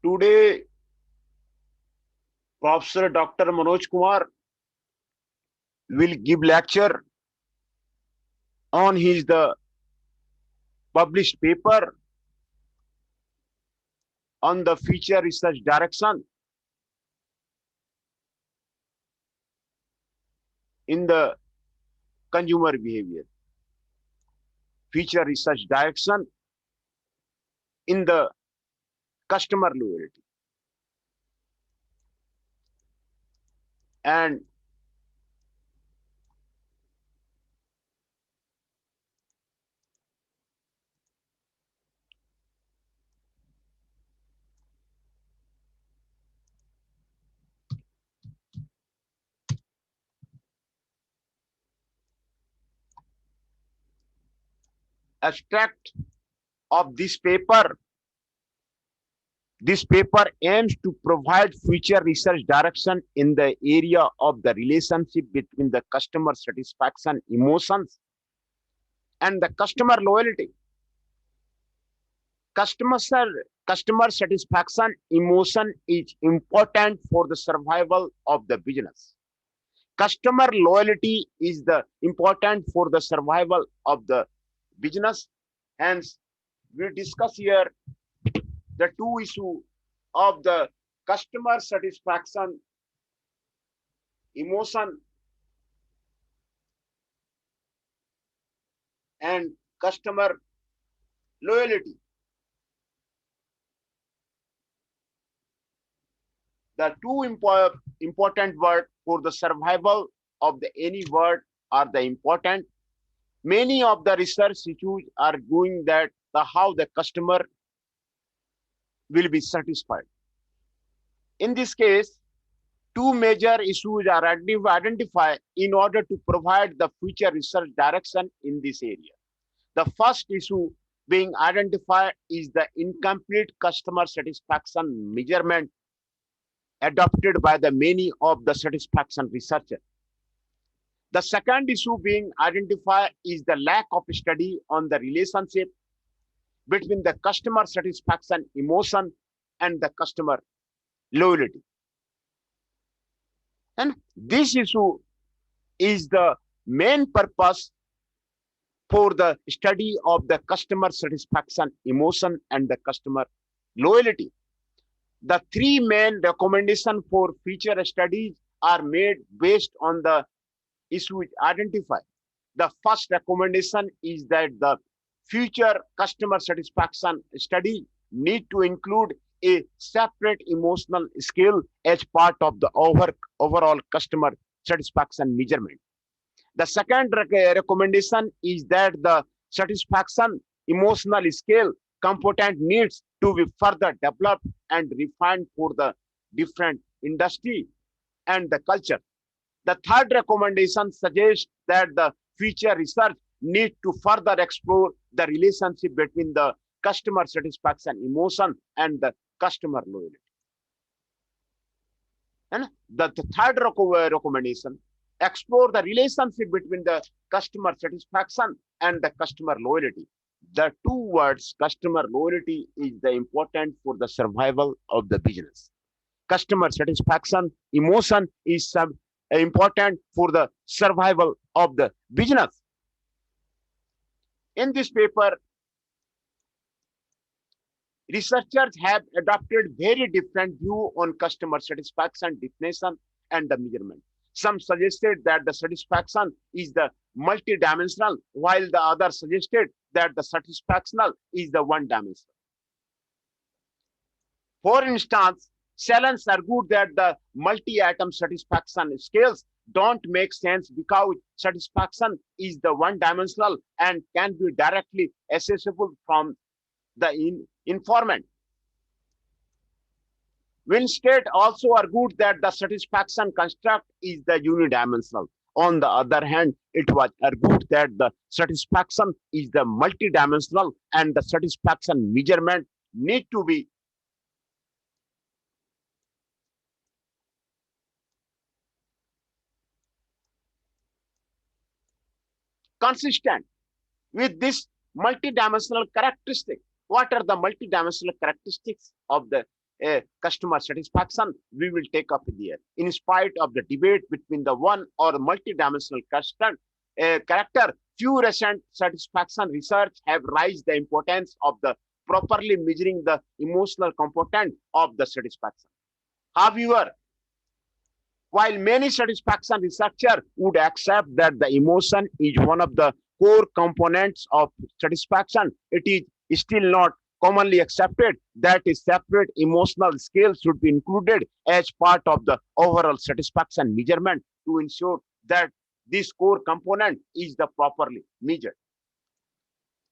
Today, Professor Dr. Manoj Kumar will give lecture on his the published paper on the future research direction in the consumer behavior. Future research direction in the customer loyalty. And abstract of this paper aims to provide future research direction in the area of the relationship between the customer satisfaction emotions and the customer loyalty. Customer, customer satisfaction emotion is important for the survival of the business. Customer loyalty is the important for the survival of the business. Hence, we discuss here the two issues of the customer satisfaction emotion and customer loyalty. The two important words for the survival of the any word are the important. Many of the research issues are going that the how the customer will be satisfied. In this case, two major issues are identified in order to provide the future research direction in this area. The first issue being identified is the incomplete customer satisfaction measurement adopted by the many of the satisfaction researchers. The second issue being identified is the lack of study on the relationship between the customer satisfaction emotion and the customer loyalty. And this issue is the main purpose for the study of the customer satisfaction emotion and the customer loyalty. The three main recommendations for future studies are made based on the issues identified. The first recommendation is that the future customer satisfaction study need to include a separate emotional scale as part of the overall customer satisfaction measurement. The second recommendation is that the satisfaction emotional scale component needs to be further developed and refined for the different industry and the culture. The third recommendation suggests that the future research need to further explore the relationship between the customer satisfaction emotion and the customer loyalty. And the third recommendation, explore the relationship between the customer satisfaction and the customer loyalty. The two words customer loyalty is the important for the survival of the business. Customer satisfaction emotion is important for the survival of the business. In this paper, researchers have adopted very different view on customer satisfaction definition and the measurement. Some suggested that the satisfaction is the multidimensional, while the others suggested that the satisfactional is the one-dimensional. For instance, Salons argued that the multi-atom satisfaction scales don't make sense because satisfaction is the one-dimensional and can be directly accessible from the informant. Winstead also argued that the satisfaction construct is the unidimensional. On the other hand, it was argued that the satisfaction is the multidimensional and the satisfaction measurement need to be consistent with this multidimensional characteristic. What are the multidimensional characteristics of the customer satisfaction we will take up here. In spite of the debate between the one or multidimensional character, few recent satisfaction research have raised the importance of the properly measuring the emotional component of the satisfaction. However, while many satisfaction researchers would accept that the emotion is one of the core components of satisfaction, it is still not commonly accepted that a separate emotional scale should be included as part of the overall satisfaction measurement to ensure that this core component is the properly measured.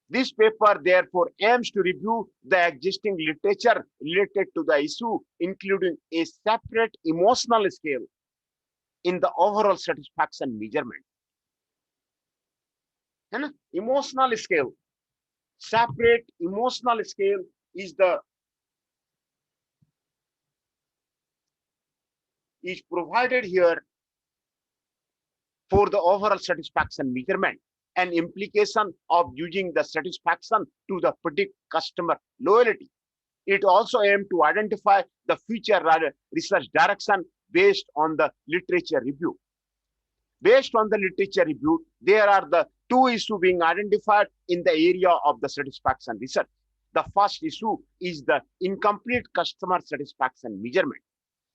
This paper therefore aims to review the existing literature related to the issue, including a separate emotional scale in the overall satisfaction measurement. And emotional scale, separate emotional scale is provided here for the overall satisfaction measurement and implication of using the satisfaction to the predict customer loyalty. It also aims to identify the future research direction based on the literature review. Based on the literature review, there are the two issues being identified in the area of the satisfaction research. The first issue is the incomplete customer satisfaction measurement.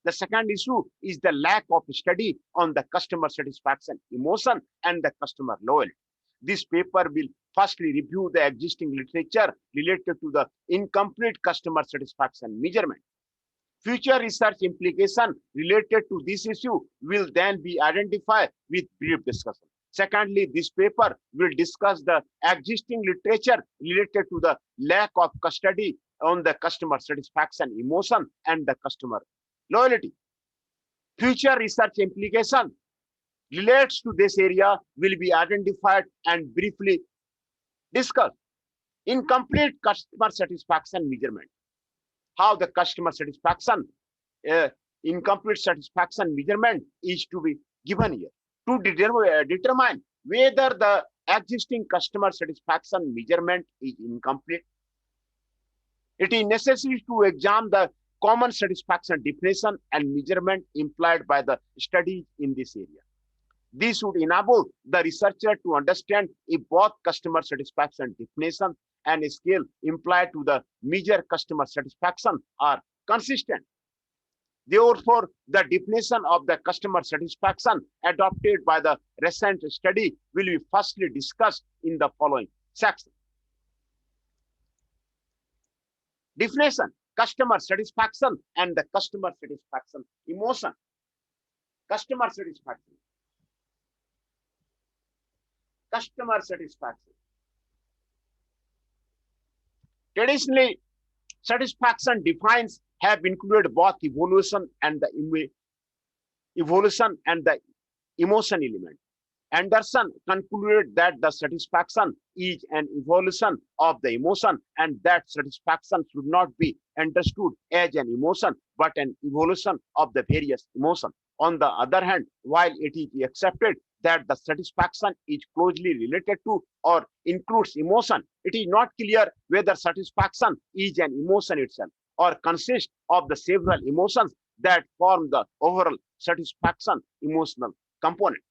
The second issue is the lack of study on the customer satisfaction emotion and the customer loyalty. This paper will firstly review the existing literature related to the incomplete customer satisfaction measurement. Future research implication related to this issue will then be identified with brief discussion. Secondly, this paper will discuss the existing literature related to the lack of study on the customer satisfaction emotion and the customer loyalty. Future research implication relates to this area will be identified and briefly discussed. Incomplete customer satisfaction measurement. How the customer satisfaction, incomplete satisfaction measurement is to be given here to determine whether the existing customer satisfaction measurement is incomplete. It is necessary to examine the common satisfaction definition and measurement implied by the studies in this area. This would enable the researcher to understand if both customer satisfaction definition and scale implied to the measure customer satisfaction are consistent. Therefore, the definition of the customer satisfaction adopted by the recent study will be firstly discussed in the following section. Definition, customer satisfaction and the customer satisfaction emotion. Customer satisfaction. Customer satisfaction. Traditionally, satisfaction defines have included both evolution and the emotion element. Anderson concluded that the satisfaction is an evolution of the emotion and that satisfaction should not be understood as an emotion but an evolution of the various emotions. On the other hand, while it is accepted that the satisfaction is closely related to or includes emotion, it is not clear whether satisfaction is an emotion itself or consists of the several emotions that form the overall satisfaction emotional component.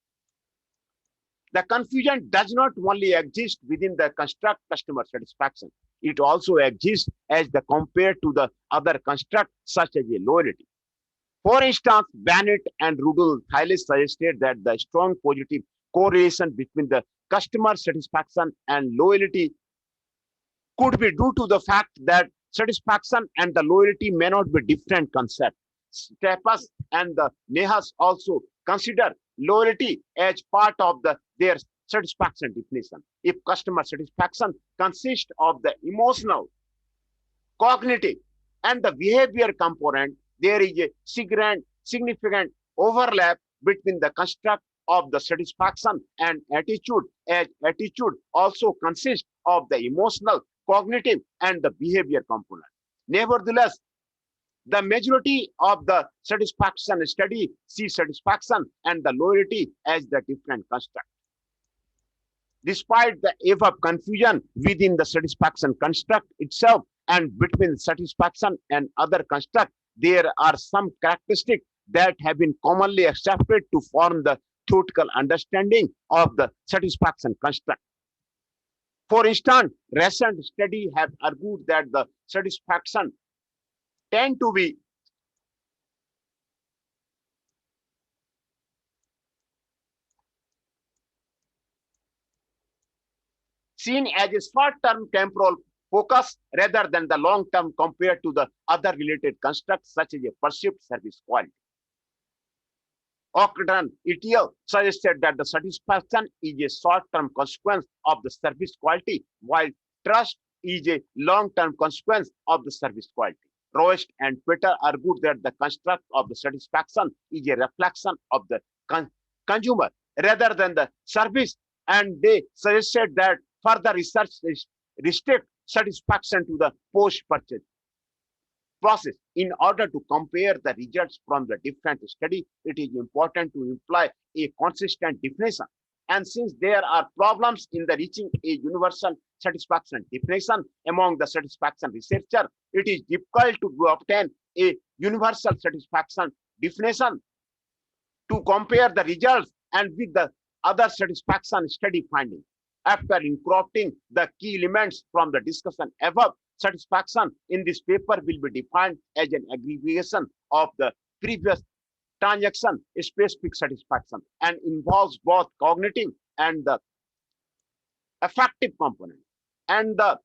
The confusion does not only exist within the construct customer satisfaction, it also exists as the compared to the other construct such as a loyalty. For instance, Bennett and Rudolph Thiele suggested that the strong positive correlation between the customer satisfaction and loyalty could be due to the fact that satisfaction and the loyalty may not be different concepts. Steppas and the Nehas also consider loyalty as part of their satisfaction definition. If customer satisfaction consists of the emotional, cognitive, and the behavior component, there is a significant overlap between the construct of the satisfaction and attitude, as attitude also consists of the emotional, cognitive, and the behavior component. Nevertheless, the majority of the satisfaction study see satisfaction and the loyalty as the different construct. Despite the above confusion within the satisfaction construct itself and between satisfaction and other construct, there are some characteristics that have been commonly accepted to form the theoretical understanding of the satisfaction construct. For instance, recent studies have argued that the satisfaction tend to be seen as a short-term temporal focus rather than the long-term compared to the other related constructs such as a perceived service quality. Ockham et al. Suggested that the satisfaction is a short-term consequence of the service quality, while trust is a long-term consequence of the service quality. Roest and Peter argued that the construct of the satisfaction is a reflection of the consumer rather than the service, and they suggested that further research restrict satisfaction to the post-purchase process. In order to compare the results from the different studies, it is important to imply a consistent definition. And since there are problems in the reaching a universal satisfaction definition among the satisfaction researchers, it is difficult to obtain a universal satisfaction definition to compare the results and with the other satisfaction study findings. After incorporating the key elements from the discussion above, satisfaction in this paper will be defined as an aggregation of the previous transaction specific satisfaction and involves both cognitive and the affective component. And the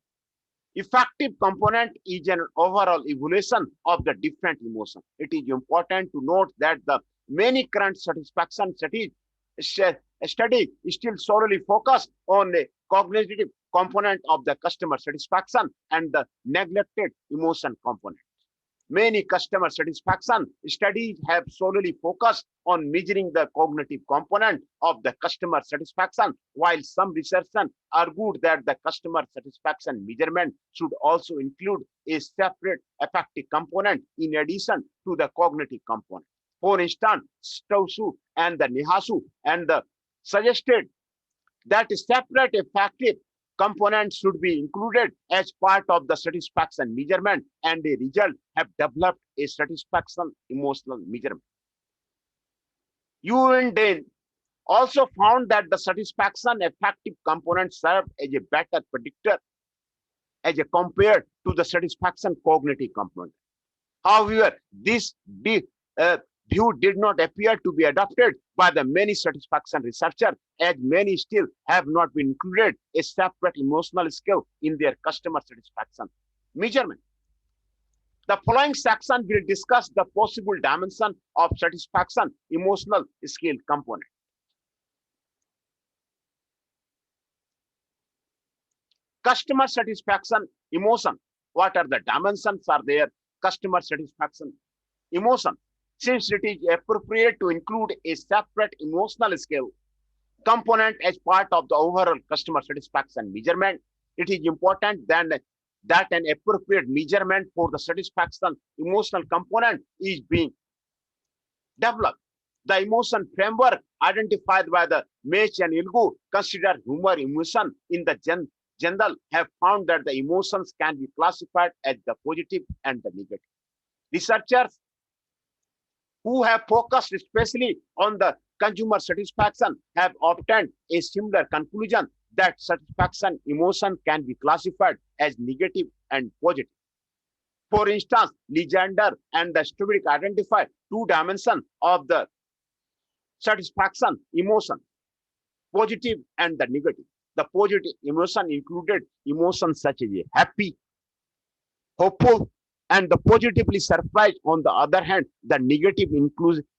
effective component is an overall evaluation of the different emotions. It is important to note that the many current satisfaction studies still solely focus on the cognitive component of the customer satisfaction and the neglected emotion component. Many customer satisfaction studies have solely focused on measuring the cognitive component of the customer satisfaction, while some researchers argued that the customer satisfaction measurement should also include a separate affective component in addition to the cognitive component. For instance, Stousu and the Nihasu and the suggested that a separate affective component should be included as part of the satisfaction measurement, and a result have developed a satisfaction emotional measurement. Uenden also found that the satisfaction affective component served as a better predictor as compared to the satisfaction cognitive component. However, this view did not appear to be adopted by the many satisfaction researchers, as many still have not been included a separate emotional scale in their customer satisfaction measurement. The following section will discuss the possible dimension of satisfaction emotional scale component. Customer satisfaction emotion. What are the dimensions are there? Customer satisfaction emotion. Since it is appropriate to include a separate emotional scale component as part of the overall customer satisfaction measurement, it is important then that an appropriate measurement for the satisfaction emotional component is being developed. The emotion framework identified by the Mech and Ilgu consider humor emotion in the general have found that the emotions can be classified as the positive and the negative. Researchers who have focused especially on the consumer satisfaction have obtained a similar conclusion that satisfaction emotion can be classified as negative and positive. For instance, Legender and the Stubik identify two dimensions of the satisfaction emotion, positive and the negative. The positive emotion included emotions such as happy, hopeful, and the positively surprised. On the other hand, the negative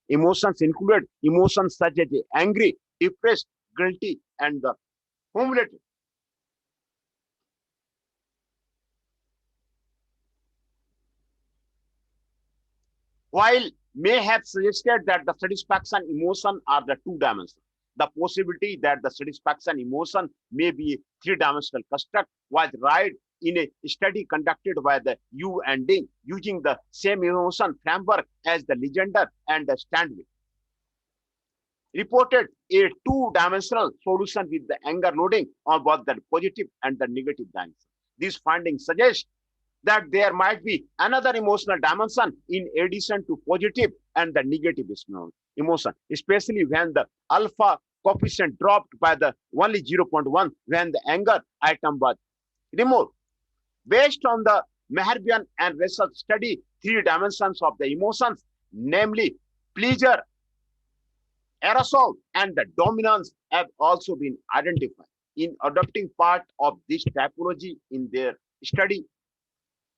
emotions included emotions such as angry, depressed, guilty, and the humiliated. While may have suggested that the satisfaction emotion are the two dimensions, the possibility that the satisfaction emotion may be a three-dimensional construct was right in a study conducted by the Yu and Ding using the same emotion framework as the Legender and the Stanley. Reported a two-dimensional solution with the anger loading on both the positive and the negative dimension. These findings suggest that there might be another emotional dimension in addition to positive and the negative emotion, especially when the alpha coefficient dropped by the only 0.1 when the anger item was removed. Based on the Meherbian and Russell study, three dimensions of the emotions, namely pleasure, arousal, and the dominance have also been identified. In adopting part of this typology in their study,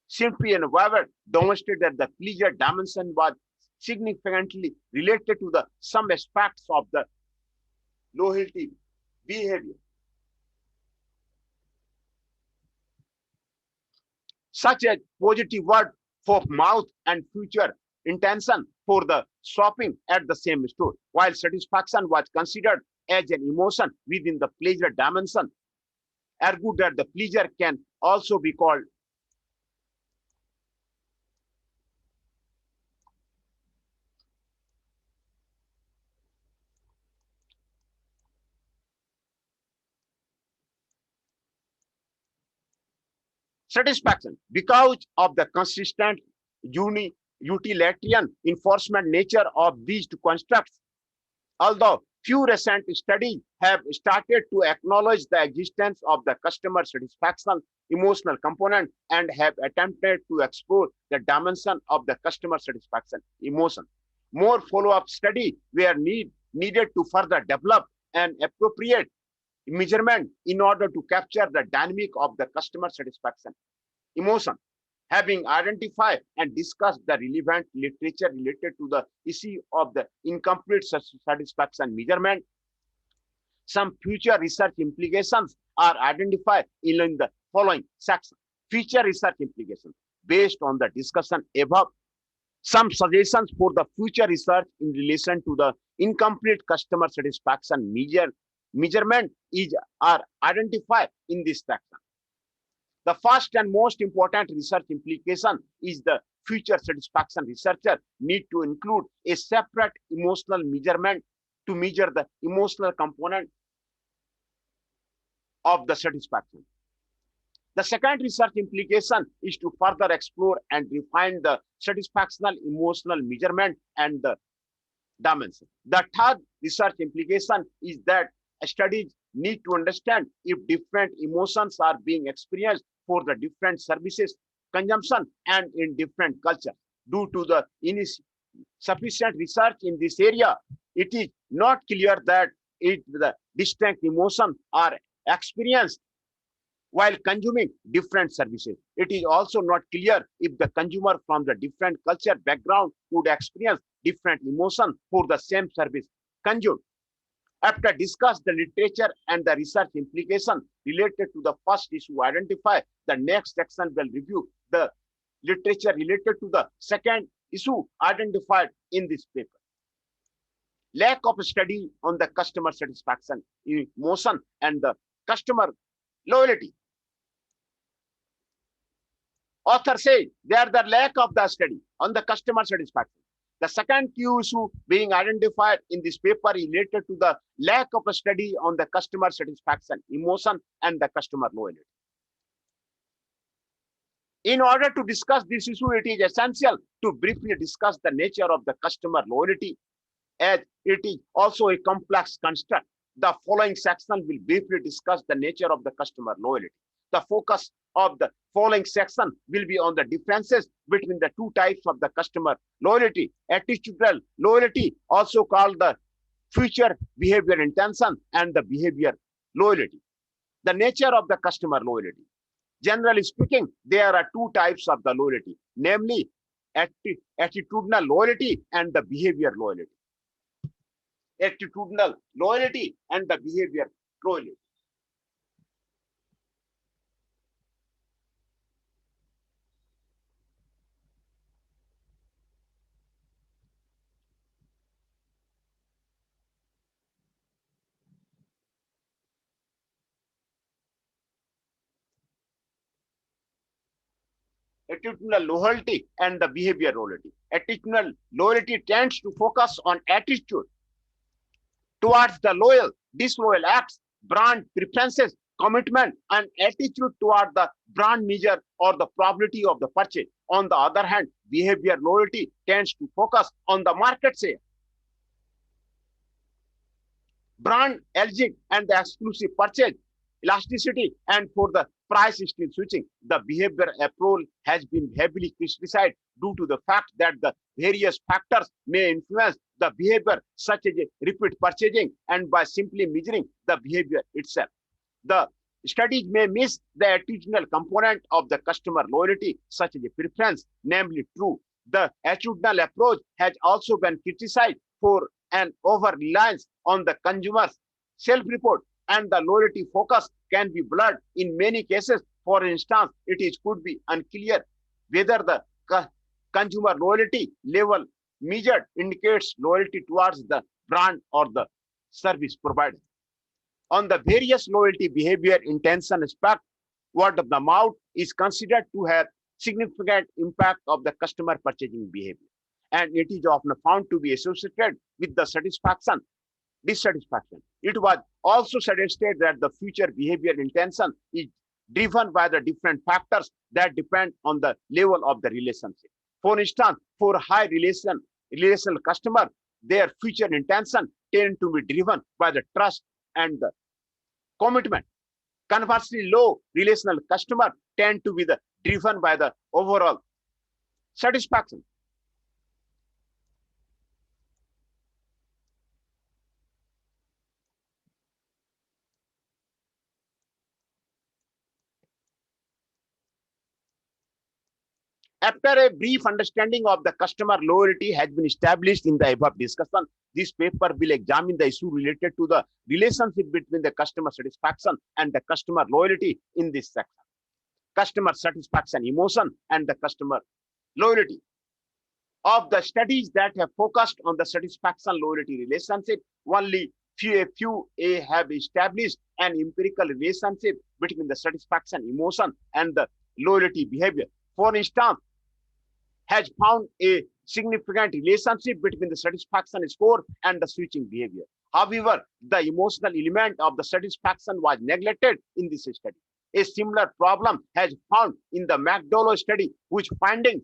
Simply and Weber demonstrated that the pleasure dimension was significantly related to the some aspects of the loyalty behavior, such as positive word for mouth and future intention for the shopping at the same store, while satisfaction was considered as an emotion within the pleasure dimension. Argued that the pleasure can also be called satisfaction because of the consistent utilitarian enforcement nature of these two constructs. Although few recent studies have started to acknowledge the existence of the customer satisfaction emotional component and have attempted to explore the dimension of the customer satisfaction emotion. More follow-up studies were needed to further develop an appropriate measurement in order to capture the dynamic of the customer satisfaction emotion. Having identified and discussed the relevant literature related to the issue of the incomplete satisfaction measurement, some future research implications are identified in the following section. Future research implications. Based on the discussion above, some suggestions for the future research in relation to the incomplete customer satisfaction measurement are identified in this section. The first and most important research implication is the future satisfaction researcher need to include a separate emotional measurement to measure the emotional component of the satisfaction. The second research implication is to further explore and refine the satisfactional emotional measurement and the dimension. The third research implication is that studies need to understand if different emotions are being experienced for the different services consumption and in different cultures. Due to the insufficient research in this area, it is not clear that the distinct emotions are experienced while consuming different services. It is also not clear if the consumer from the different culture background would experience different emotion for the same service consumed. After discuss the literature and the research implication related to the first issue identify, the next section will review the literature related to the second issue identified in this paper. Lack of study on the customer satisfaction emotion and the customer loyalty. Author says there the lack of the study on the customer satisfaction. The second key issue being identified in this paper related to the lack of a study on the customer satisfaction, emotion, and the customer loyalty. In order to discuss this issue, it is essential to briefly discuss the nature of the customer loyalty, as it is also a complex construct. The following section will briefly discuss the nature of the customer loyalty. The focus of the following section will be on the differences between the two types of the customer loyalty. Attitudinal loyalty, also called the future behavior intention, and the behavior loyalty. The nature of the customer loyalty. Generally speaking, there are two types of the loyalty, namely attitudinal loyalty and the behavior loyalty. Attitudinal loyalty and the behavior loyalty. Attitudinal loyalty and the behavior loyalty. Attitudinal loyalty tends to focus on attitude towards the loyal, disloyal acts, brand preferences, commitment and attitude toward the brand measure or the probability of the purchase. On the other hand, behavior loyalty tends to focus on the market share, brand loyalty, and the exclusive purchase elasticity, and for the price still switching. The behavior approach has been heavily criticized due to the fact that the various factors may influence the behavior, such as repeat purchasing, and by simply measuring the behavior itself, the studies may miss the attitudinal component of the customer loyalty, such as a preference, namely true. The attitudinal approach has also been criticized for an over-reliance on the consumer's self-report, and the loyalty focus can be blurred in many cases. For instance, could be unclear whether the consumer loyalty level measured indicates loyalty towards the brand or the service provider. On the various loyalty behavior intention aspect, word of the mouth is considered to have significant impact of the customer purchasing behavior, and it is often found to be associated with the satisfaction, dissatisfaction. It was also suggested that the future behavior intention is driven by the different factors that depend on the level of the relationship. For instance, for high relational customer, their future intention tend to be driven by the trust and the commitment. Conversely, low relational customer tend to be driven by the overall satisfaction. After a brief understanding of the customer loyalty has been established in the above discussion, this paper will examine the issue related to the relationship between the customer satisfaction and the customer loyalty in this section. Customer satisfaction emotion and the customer loyalty. Of the studies that have focused on the satisfaction loyalty relationship, only few have established an empirical relationship between the satisfaction emotion and the loyalty behavior. For instance, has found a significant relationship between the satisfaction score and the switching behavior. However, the emotional element of the satisfaction was neglected in this study. A similar problem has found in the McDowell study, which findings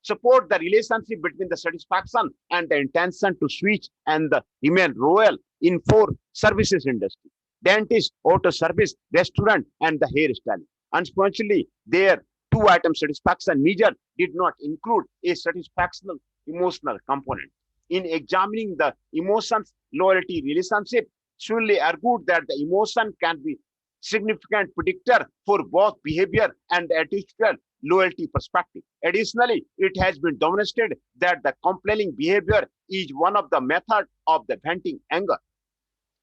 support the relationship between the satisfaction and the intention to switch and the remain loyal in 4 services industry: dentist, auto service, restaurant, and the hairstyle. Unfortunately, their 2-item satisfaction measure did not include a satisfaction emotional component. In examining the emotions loyalty relationship, Swinley argued that the emotion can be significant predictor for both behavior and attitudinal loyalty perspective. Additionally, it has been demonstrated that the complaining behavior is one of the methods of the venting anger,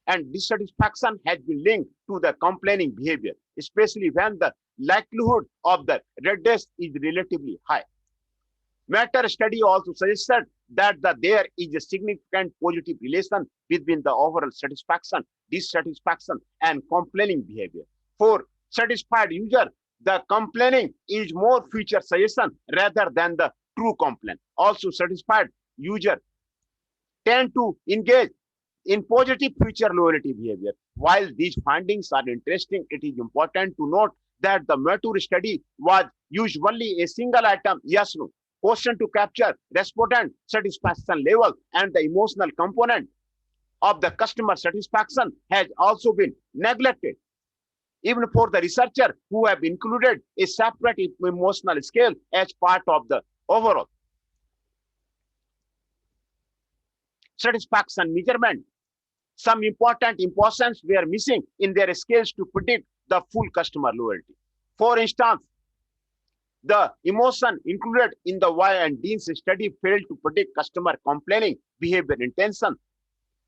and dissatisfaction has been linked to the complaining behavior, especially when the likelihood of the redress is relatively high. Matter study also suggested that there is a significant positive relation between the overall satisfaction, dissatisfaction, and complaining behavior. For satisfied user, the complaining is more feature suggestion rather than the true complaint. Also, satisfied user tend to engage in positive future loyalty behavior. While these findings are interesting, it is important to note that the mature study was usually a single item yes/no question to capture respondent satisfaction level, and the emotional component of the customer satisfaction has also been neglected. Even for the researcher who have included a separate emotional scale as part of the overall satisfaction measurement, some important importance were missing in their scales to predict the full customer loyalty. For instance, the emotion included in the Y and Dean's study failed to predict customer complaining behavior intention,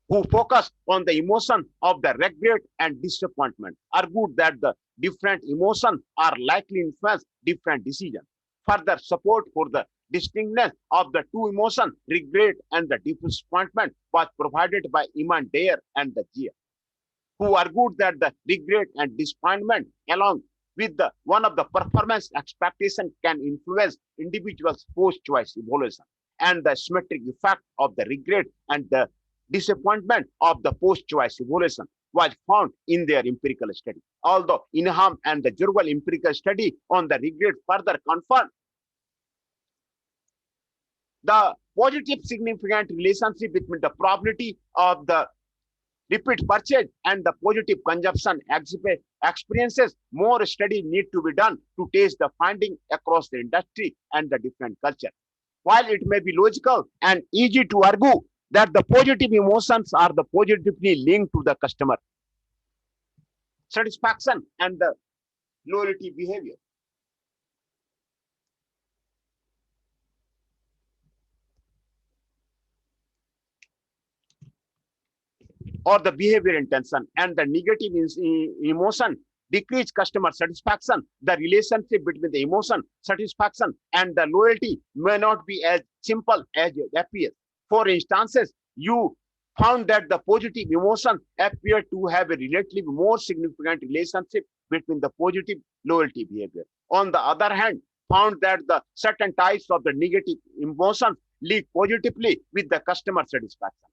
who focused on the emotion of the regret and disappointment, argued that the different emotions are likely influence different decisions. Further support for the distinctness of the two emotions, regret and the disappointment, was provided by Iman Dare and the Gia, who argued that the regret and disappointment, along with one of the performance expectation, can influence individuals' post-choice evaluation, and the symmetric effect of the regret and the disappointment of the post-choice evaluation was found in their empirical study. Although Ingham and the Jurwal empirical study on the regret further confirmed the positive significant relationship between the probability of the repeat purchase and the positive consumption experiences. More study need to be done to test the finding across the industry and the different culture. While it may be logical and easy to argue that the positive emotions are the positively linked to the customer satisfaction and the loyalty behavior, or the behavior intention, and the negative emotion decrease customer satisfaction, the relationship between the emotion satisfaction and the loyalty may not be as simple as it appears. For instances, you found that the positive emotion appear to have a relatively more significant relationship between the positive loyalty behavior. On the other hand, found that the certain types of the negative emotion lead positively with the customer satisfaction.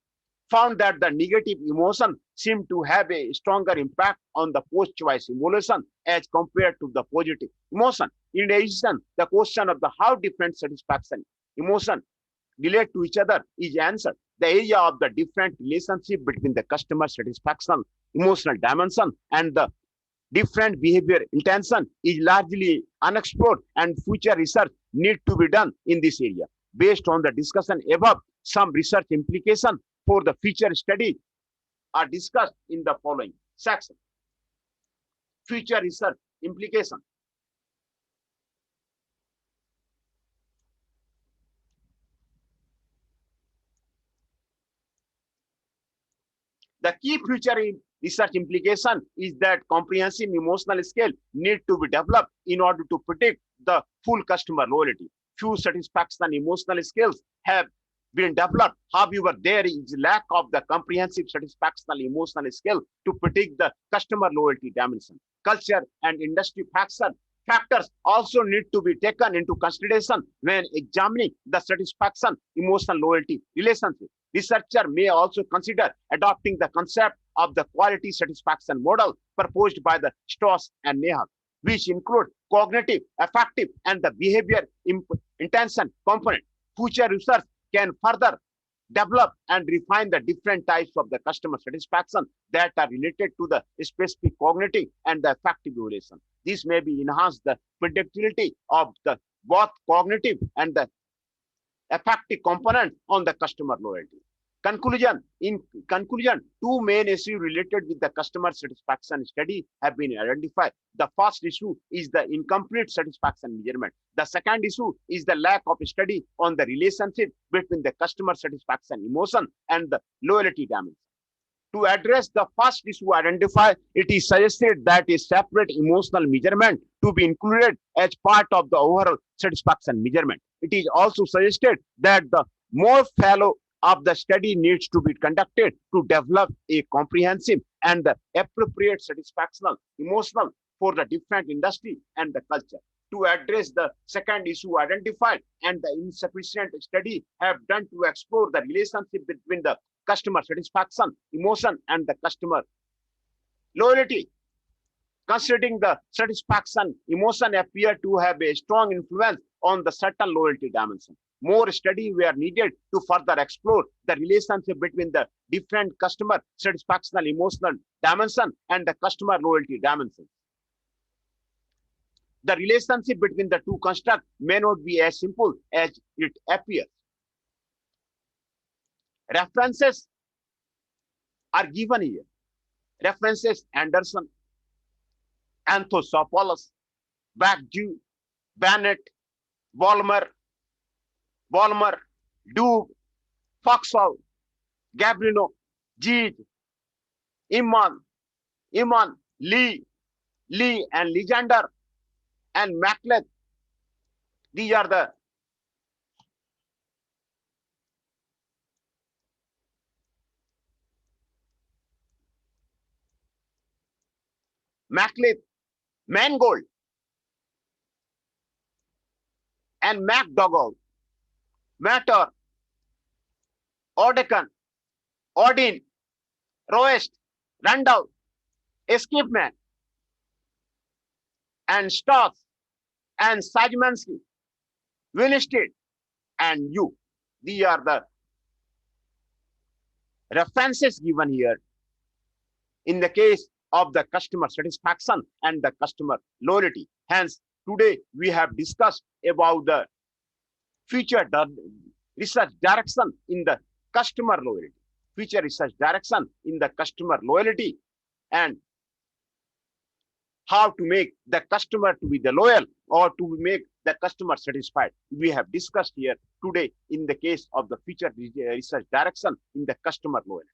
Found that the negative emotion seem to have a stronger impact on the post-choice evolution as compared to the positive emotion. In addition, the question of the how different satisfaction emotion relate to each other is answered. The area of the different relationship between the customer satisfaction, emotional dimension, and the different behavior intention is largely unexplored, and future research need to be done in this area. Based on the discussion above, some research implications for the future study are discussed in the following section. Future research implication. The key future research implication is that comprehensive emotional scale need to be developed in order to predict the full customer loyalty. Few satisfaction emotional skills have been developed. However, there is lack of the comprehensive satisfactional emotional skill to predict the customer loyalty dimension. Culture and industry factors also need to be taken into consideration when examining the satisfaction emotional loyalty relationship. Researcher may also consider adopting the concept of the quality satisfaction model proposed by the Strauss and Nehal, which include cognitive, affective, and the behavior intention component. Future research can further develop and refine the different types of the customer satisfaction that are related to the specific cognitive and the affective relation. This may be enhance the predictability of the both cognitive and the affective component on the customer loyalty. In conclusion, two main issues related with the customer satisfaction study have been identified. The first issue is the incomplete satisfaction measurement. The second issue is the lack of study on the relationship between the customer satisfaction emotion and the loyalty dimension. To address the first issue identified, it is suggested that a separate emotional measurement to be included as part of the overall satisfaction measurement. It is also suggested that the more fellow of the study needs to be conducted to develop a comprehensive and the appropriate satisfactional emotional for the different industry and the culture. To address the second issue identified and the insufficient study have done to explore the relationship between the customer satisfaction emotion and the customer loyalty. Considering the satisfaction emotion appear to have a strong influence on the certain loyalty dimension. More study were needed to further explore the relationship between the different customer satisfaction emotional dimension and the customer loyalty dimension. The relationship between the two constructs may not be as simple as it appears. References are given here. References: Anderson, Anthopoulos, Bacgu, Bennett, Vollmer, Dube, Foxall, Gabrino, Jeed, Iman, Lee, and Legender, and Macleth. These are the Macleth, Mangold, and MacDougall, Matter, Odekin, Odin, Roest, Randall, Escapeman, and Stocks, and Sajmansky, Winstead, and you. These are the references given here in the case of the customer satisfaction and the customer loyalty. Hence, today we have discussed about the future research direction in the customer loyalty, future research direction in the customer loyalty, and how to make the customer to be the loyal or to make the customer satisfied. We have discussed here today in the case of the future research direction in the customer loyalty.